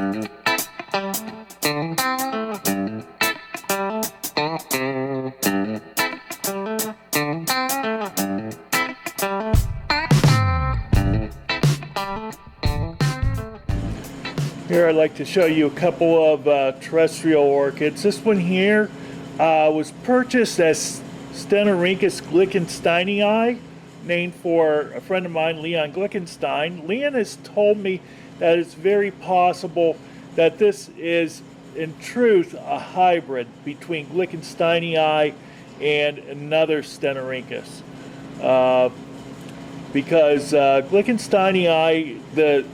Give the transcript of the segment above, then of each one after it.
Here I'd like to show you a couple of terrestrial orchids. This one here was purchased as Stenorhynchus glickensteinii, named for a friend of mine, Leon Glickenstein. Leon has told me that it's very possible that this is in truth a hybrid between Glickensteinii and another Stenorhynchus. Because Glickensteinii,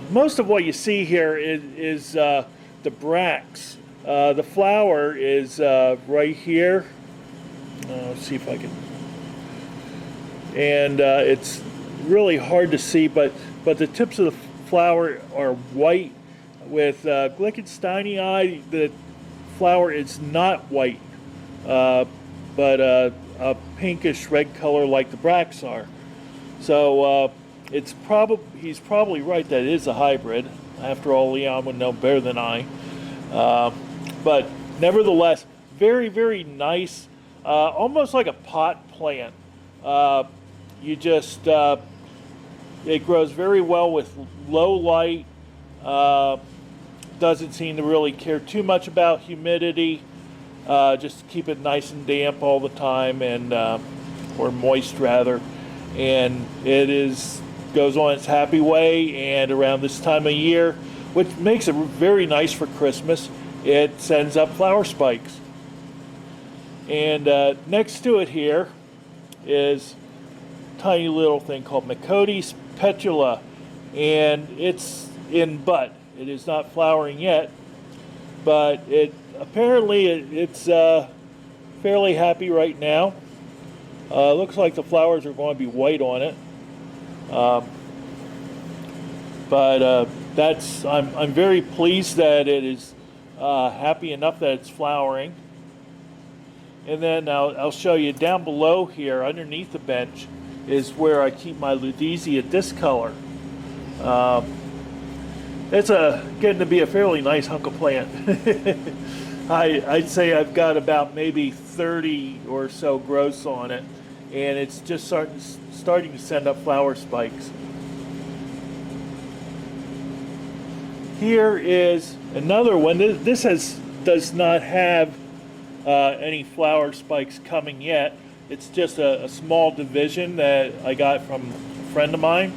most of what you see here is the bracts. The flower is right here. Let's see if I can. And it's really hard to see, but the tips of the flower are white. With Glickensteinii, the flower is not white, but a pinkish red color like the bracts are. So he's probably right that it is a hybrid. After all, Leon would know better than I. But nevertheless, very, very nice, almost like a pot plant. It grows very well with low light. Doesn't seem to really care too much about humidity. Just keep it nice and damp all the time, and or moist rather. And goes on its happy way, and around this time of year, which makes it very nice for Christmas, it sends up flower spikes. And next to it here is a tiny little thing called Macotes petula, and it's in bud. It is not flowering yet, but it's fairly happy right now. Looks like the flowers are going to be white on it. I'm very pleased that it is happy enough that it's flowering. And then I'll show you down below here, underneath the bench, is where I keep my Ludisia discolor. It's getting to be a fairly nice hunk of plant. I'd say I've got about maybe 30 or so growths on it, and it's just starting to send up flower spikes. Here is another one. This does not have any flower spikes coming yet. It's just a small division that I got from a friend of mine.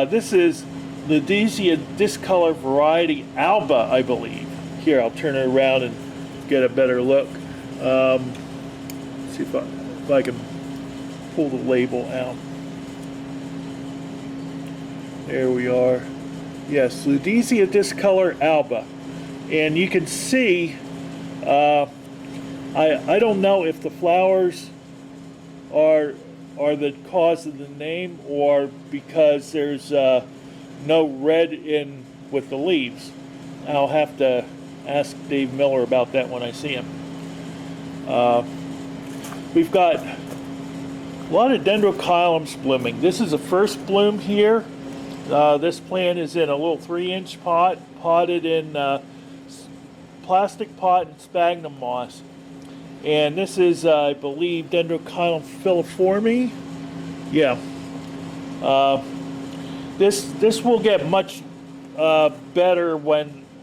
This is Ludisia discolor variety alba, I believe. Here, I'll turn it around and get a better look. See if I can pull the label out. There we are. Yes, Ludisia discolor alba. And you can see, I don't know if the flowers are the cause of the name, or because there's no red in with the leaves. I'll have to ask Dave Miller about that when I see him. We've got a lot of Dendrobiums blooming. This is a first bloom here. This plant is in a little 3-inch pot, potted in plastic pot and sphagnum moss. And this is, I believe, Dendrobium filiforme. Yeah. This will get much better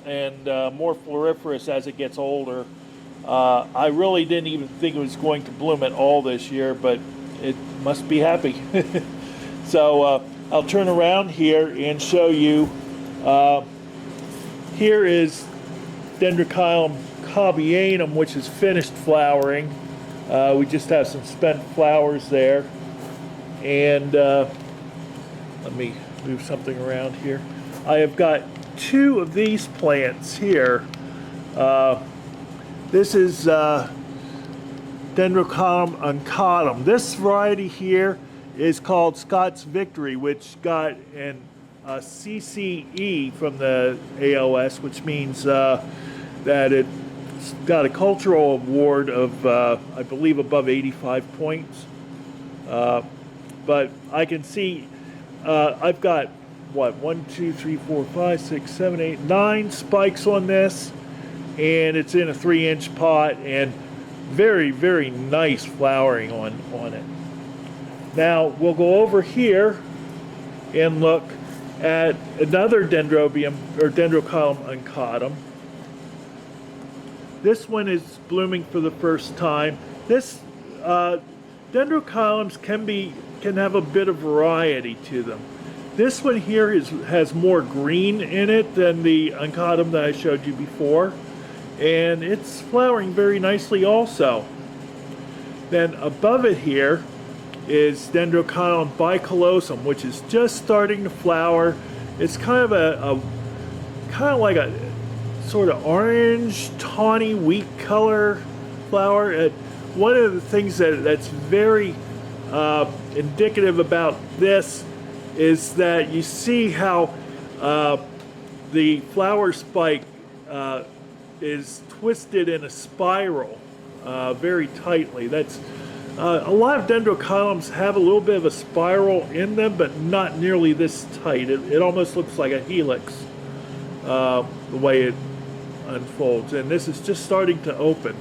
and more floriferous as it gets older. I really didn't even think it was going to bloom at all this year, but it must be happy. So I'll turn around here and show you. Here is Dendrobium cobianum, which is finished flowering. We just have some spent flowers there. And let me move something around here. I have got 2 of these plants here. This is Dendrobium uncatum. This variety here is called Scott's Victory, which got an CCE from the AOS, which means that it's got a cultural award of, I believe, above 85 points. But I can see I've got what, 1, 2, 3, 4, 5, 6, 7, 8, 9 spikes on this, and it's in a 3-inch pot, and very, very nice flowering on it. Now we'll go over here and look at another Dendrobium, or Dendrocolum uncatum. This one is blooming for the first time. This Dendrocolums can have a bit of variety to them. This one here has more green in it than the uncatum that I showed you before, and it's flowering very nicely also. Then above it here is Dendrocolum bicolosum, which is just starting to flower. It's kind of like a sort of orange, tawny, wheat color flower. One of the things that's very indicative about this is that you see how the flower spike is twisted in a spiral very tightly. That's a lot of Dendrocolums have a little bit of a spiral in them, but not nearly this tight. It almost looks like a helix the way it unfolds, and this is just starting to open.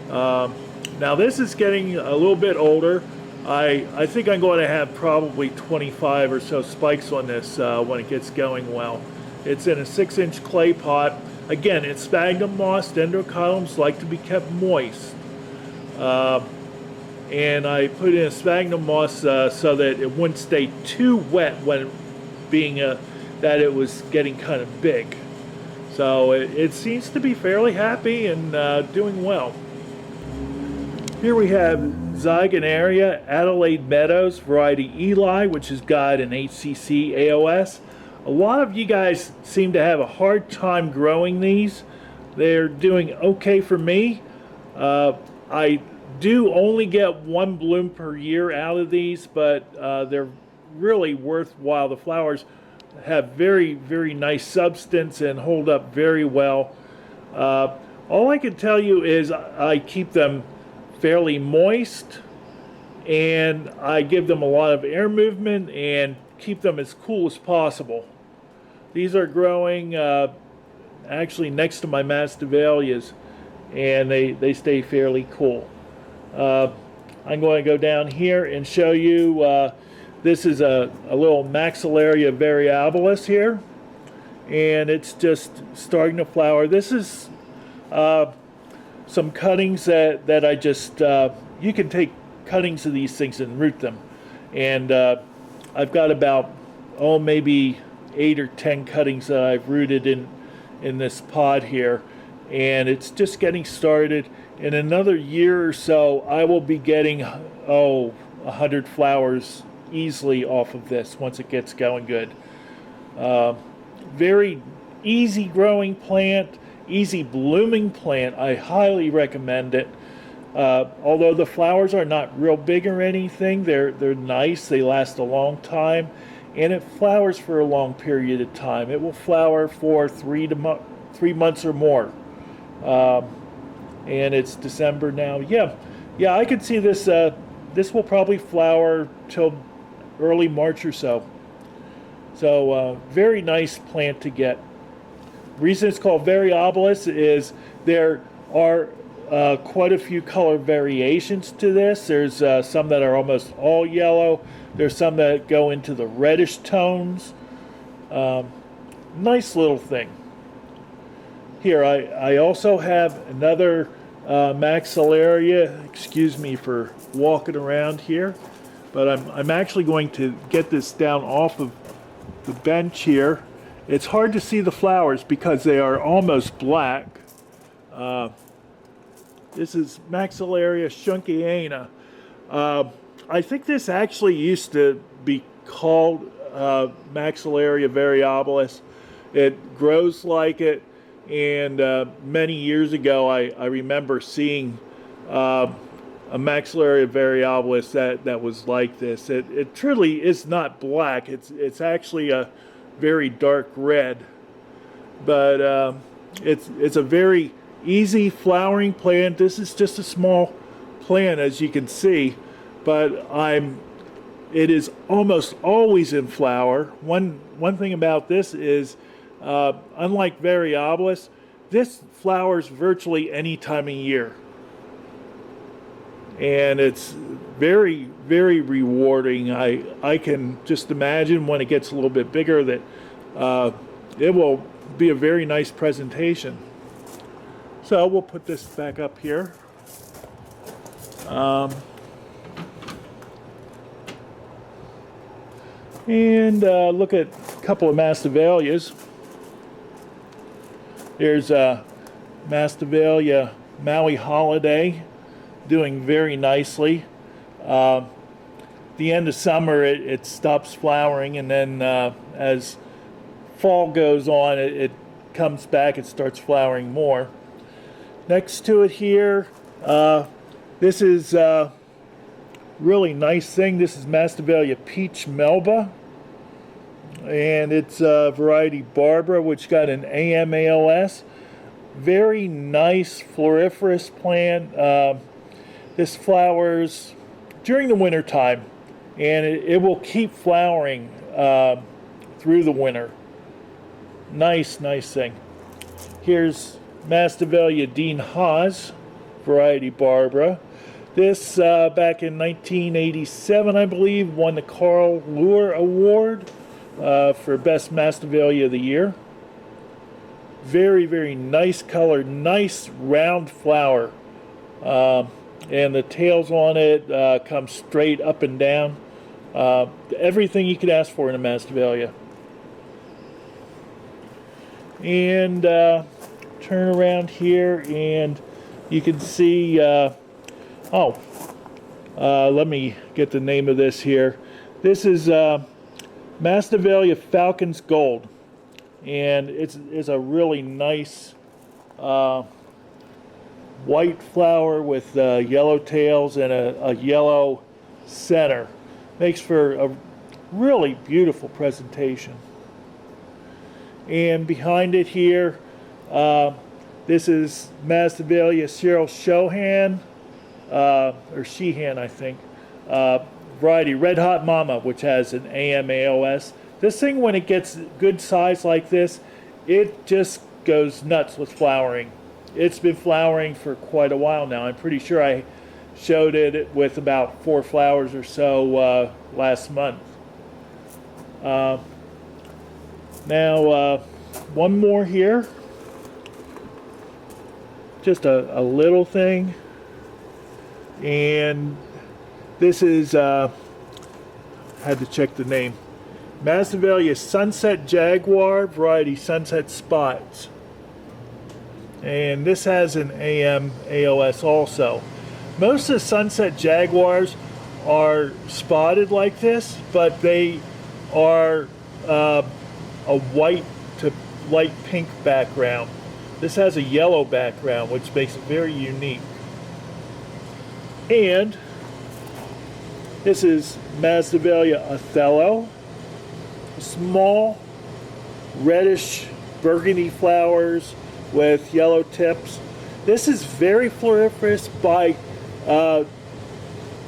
Now this is getting a little bit older. I think I'm going to have probably 25 or so spikes on this when it gets going well. It's in a 6-inch clay pot. Again, it's sphagnum moss. Dendrocolums like to be kept moist. And I put in a sphagnum moss so that it wouldn't stay too wet when being that it was getting kind of big. So it seems to be fairly happy and doing well. Here we have Zygopetalum, Adelaide Meadows, variety Eli, which has got an HCC AOS. A lot of you guys seem to have a hard time growing these. They're doing okay for me. I do only get 1 bloom per year out of these, but they're really worthwhile. The flowers have very, very nice substance and hold up very well. All I can tell you is I keep them fairly moist, and I give them a lot of air movement and keep them as cool as possible. These are growing actually next to my Masdevallias, and they stay fairly cool. I'm going to go down here and show you this is a little Maxillaria variabilis here, and it's just starting to flower. This is some cuttings that I just, you can take cuttings of these things and root them. And I've got about, maybe 8 or 10 cuttings that I've rooted in this pod here. And it's just getting started. In another year or so, I will be getting, 100 flowers easily off of this once it gets going good. Very easy growing plant. Easy blooming plant. I highly recommend it. Although the flowers are not real big or anything, they're nice. They last a long time, and it flowers for a long period of time. It will flower for 3 months or more. And it's December now. Yeah, I could see this. This will probably flower till early March or so. So very nice plant to get. The reason it's called variabilis is there are quite a few color variations to this. There's some that are almost all yellow. There's some that go into the reddish tones. Nice little thing. Here, I also have another Maxillaria. Excuse me for walking around here, but I'm actually going to get this down off of the bench here. It's hard to see the flowers because they are almost black. This is Maxillaria schunkiana. I think this actually used to be called Maxillaria variabilis. It grows like it, and many years ago I remember seeing a Maxillaria variabilis that was like this. It truly is not black. It's actually a very dark red, but it's a very easy flowering plant. This is just a small plant, as you can see, but I'm it is almost always in flower. One thing about this is, unlike Variabilis, this flowers virtually any time of year. And it's very, very rewarding. I can just imagine when it gets a little bit bigger that it will be a very nice presentation. So we'll put this back up here. And look at a couple of Masdevallias. There's Masdevallia Maui Holiday, doing very nicely. The end of summer it stops flowering, and then as fall goes on it comes back, it starts flowering more. Next to it here, this is really nice thing. This is Masdevallia Peach Melba, and it's variety Barbara, which got an AMAOS. Very nice floriferous plant. This flowers during the winter time, and it will keep flowering through the winter. Nice thing. Here's Masdevallia Dean Haas, variety Barbara. This, back in 1987, I believe, won the Carl Luer Award for Best Masdevallia of the Year. Very, very nice color, nice round flower. And the tails on it come straight up and down. Everything you could ask for in a Masdevallia. And turn around here and you can see, let me get the name of this here. This is Masdevallia Falcon's Gold, and it's a really nice white flower with yellow tails and a yellow center. Makes for a really beautiful presentation. And behind it here, this is Masdevallia Cyril Shohan, or Sheehan, I think, variety Red Hot Mama, which has an AMAOS. This thing, when it gets good size like this, it just goes nuts with flowering. It's been flowering for quite a while now. I'm pretty sure I showed it with about 4 flowers or so last month. Now, one more here. Just a little thing. And this is, had to check the name, Masdevallia Sunset Jaguar, variety Sunset Spots. And this has an AMAOS also. Most of the Sunset Jaguars are spotted like this, but they are a white to light pink background. This has a yellow background, which makes it very unique. And this is Masdevallia Othello. Small, reddish burgundy flowers with yellow tips. This is very floriferous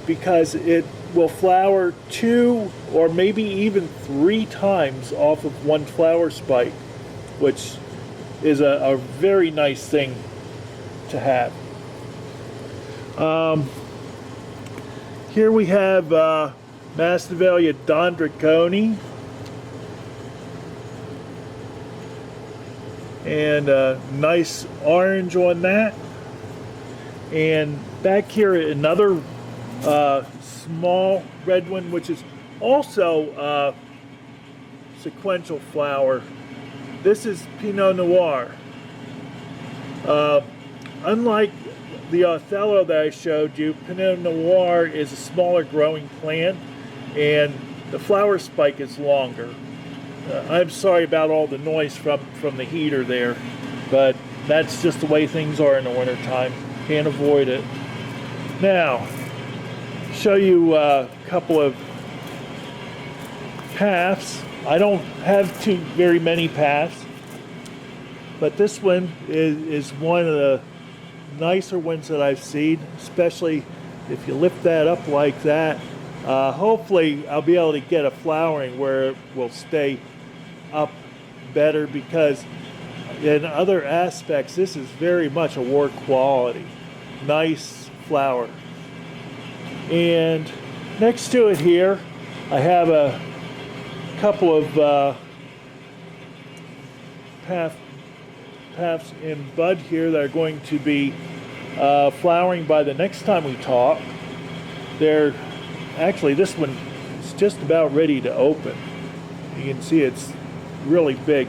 because it will flower 2 or maybe even 3 times off of one flower spike, which is a very nice thing to have. Here we have Masdevallia Dendrobium, and a nice orange on that. And back here another small red one, which is also sequential flower. This is Pinot Noir. Unlike the Othello that I showed you, Pinot Noir is a smaller growing plant, and the flower spike is longer. I'm sorry about all the noise from the heater there, but that's just the way things are in the wintertime. Can't avoid it. Now, show you a couple of paths. I don't have very many paths, but this one is one of the nicer ones that I've seen, especially if you lift that up like that. Hopefully I'll be able to get a flowering where it will stay up better, because in other aspects this is very much a war quality. Nice flower. And next to it here I have a couple of paths in bud here that are going to be flowering by the next time we talk. They're actually, this one is just about ready to open. You can see it's really big.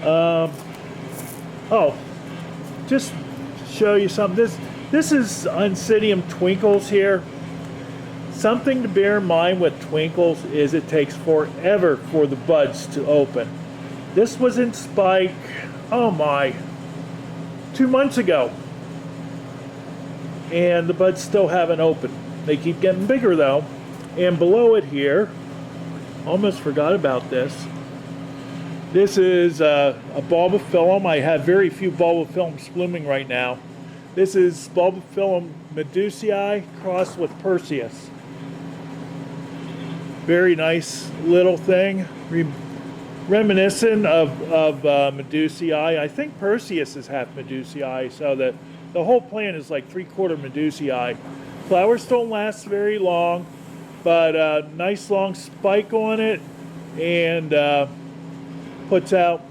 Oh, just to show you something. This is Oncidium twinkles here. Something to bear in mind with twinkles is it takes forever for the buds to open. This was in spike, oh my, 2 months ago. And the buds still haven't opened. They keep getting bigger though. And below it here, almost forgot about this. This is a Bulbophyllum. I have very few Bulbophyllums blooming right now. This is Bulbophyllum Ludisia crossed with Perseus. Very nice little thing, reminiscent of Medusii. I think Perseus is half Medusii, so the whole plant is like 3/4 Medusii. Flowers don't last very long, but nice long spike on it, and puts out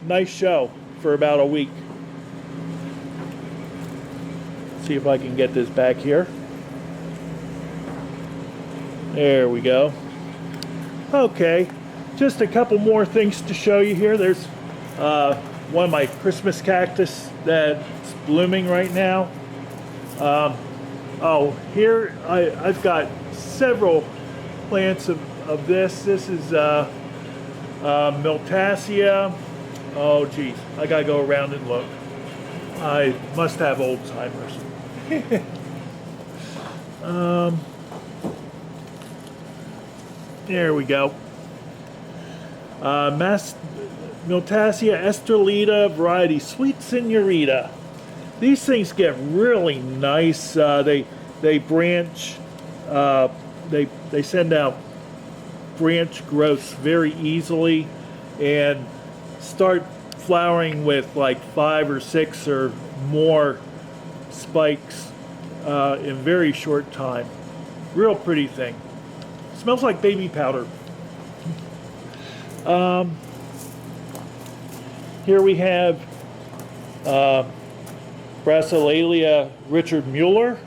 nice show for about a week. See if I can get this back here. There we go. Okay, just a couple more things to show you here. There's one of my Christmas cactus that's blooming right now. Oh, here I've got several plants of this. This is Miltasia. Oh geez, I gotta go around and look. I must have Alzheimer's. There we go. Miltasia estrelita variety, Sweet Senorita. These things get really nice. They branch. They send out branch growths very easily, and start flowering with like 5 or 6 or more spikes in very short time. Real pretty thing. Smells like baby powder. Here we have Masdevallia Richard Mueller.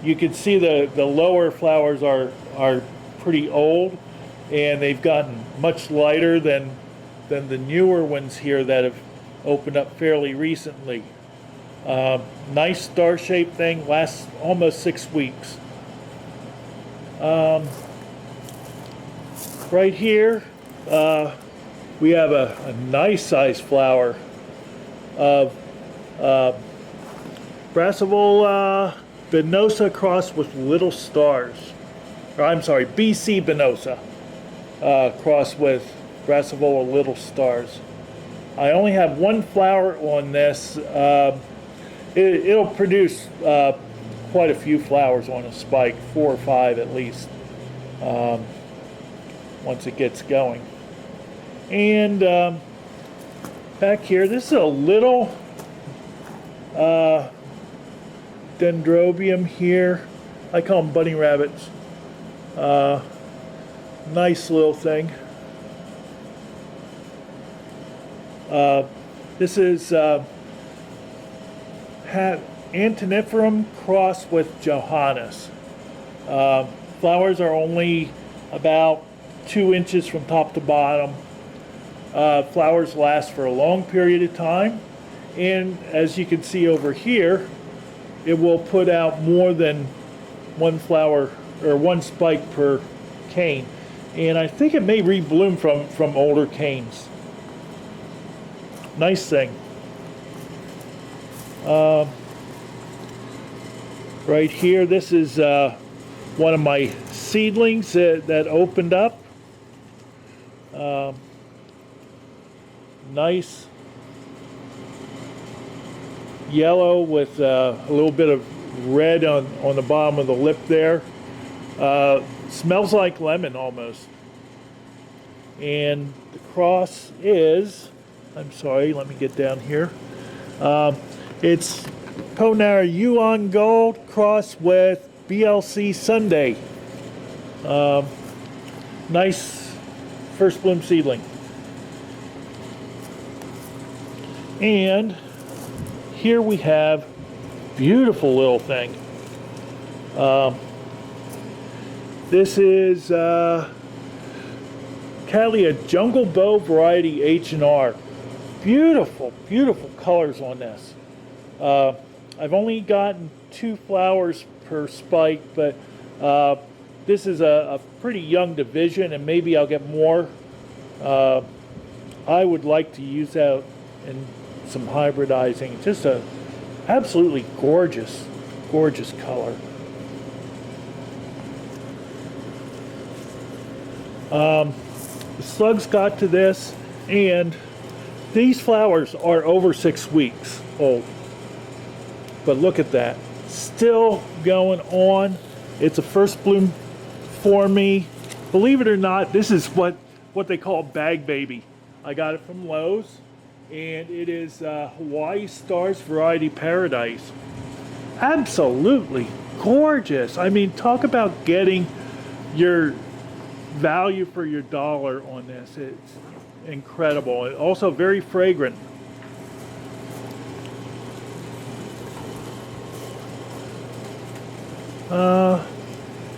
You can see the lower flowers are pretty old, and they've gotten much lighter than the newer ones here that have opened up fairly recently. Nice star-shaped thing, lasts almost 6 weeks. Right here we have a nice sized flower of Brassavola Venosa crossed with Little Stars. Or, I'm sorry, BC Venosa crossed with Brassavola Little Stars. I only have one flower on this. It'll produce quite a few flowers on a spike, 4 or 5 at least, once it gets going. And back here, this is a little Dendrobium here. I call them bunny rabbits. Nice little thing. This is Antoniferum crossed with Johannes. Flowers are only about 2 inches from top to bottom. Flowers last for a long period of time, and as you can see over here, it will put out more than one flower or one spike per cane, and I think it may rebloom from older canes. Nice thing. Right here, this is one of my seedlings that opened up. Nice yellow with a little bit of red on the bottom of the lip there. Smells like lemon almost. And the cross is, I'm sorry, let me get down here. It's Ponara Yuan Gold cross with BLC Sunday. Nice first bloom seedling. And here we have beautiful little thing. This is Cattleya Jungle Bow variety H&R. Beautiful, beautiful colors on this. I've only gotten 2 flowers per spike, but this is a pretty young division, and maybe I'll get more. I would like to use that in some hybridizing. Just a absolutely gorgeous, gorgeous color. The slugs got to this, and these flowers are over 6 weeks old. But look at that, still going on. It's a first bloom for me. Believe it or not, this is what they call bag baby. I got it from Lowe's, and it is Hawaii Stars variety Paradise. Absolutely gorgeous. I mean, talk about getting your value for your dollar on this. It's incredible. It's also very fragrant.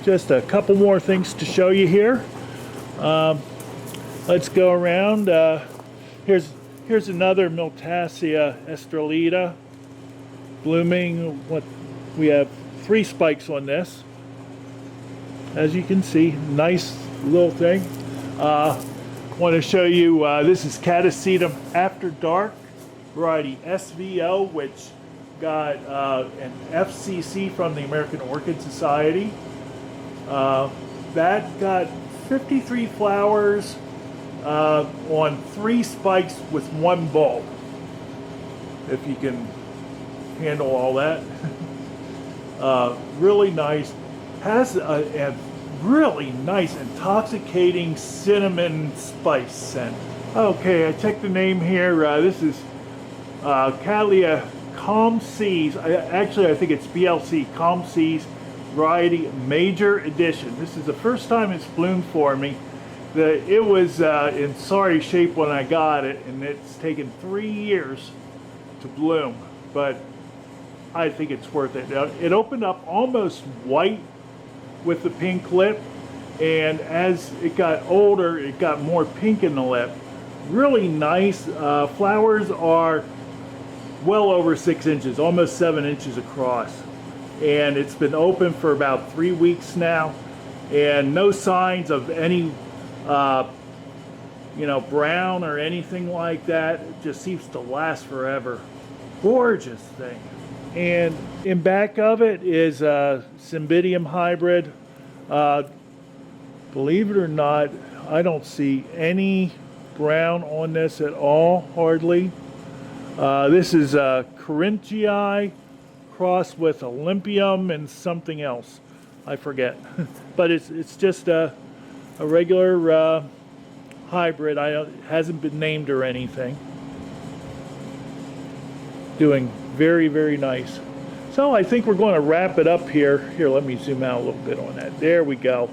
Just a couple more things to show you here. Let's go around. Here's another Miltassia estrellita blooming. We have 3 spikes on this. As you can see, nice little thing. Want to show you, this is Catasetum After Dark, variety SVO, which got an FCC from the American Orchid Society. That got 53 flowers on 3 spikes with 1 bulb, if you can handle all that. Really nice. Has a really nice intoxicating cinnamon spice scent. Okay, I checked the name here. This is Cattleya Calm Seas. Actually, I think it's BLC Calm Seas variety Major Edition. This is the first time it's bloomed for me. It was in sorry shape when I got it, and it's taken 3 years to bloom, but I think it's worth it. It opened up almost white with the pink lip, and as it got older, it got more pink in the lip. Really nice. Flowers are well over 6 inches, almost 7 inches across, and it's been open for about 3 weeks now, and no signs of any brown or anything like that. It just seems to last forever. Gorgeous thing. And in back of it is a Cymbidium hybrid. Believe it or not, I don't see any brown on this at all, hardly. This is a Corinthii crossed with Olympium and something else. I forget. But it's just a regular hybrid. It hasn't been named or anything. Doing very, very nice. So I think we're going to wrap it up here. Here, let me zoom out a little bit on that. There we go.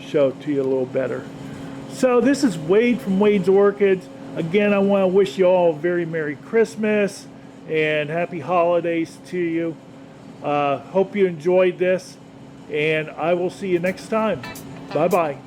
Show it to you a little better. So this is Wade from Wade's Orchids. Again, I want to wish you all a very Merry Christmas and Happy Holidays to you. Hope you enjoyed this, and I will see you next time. Bye-bye.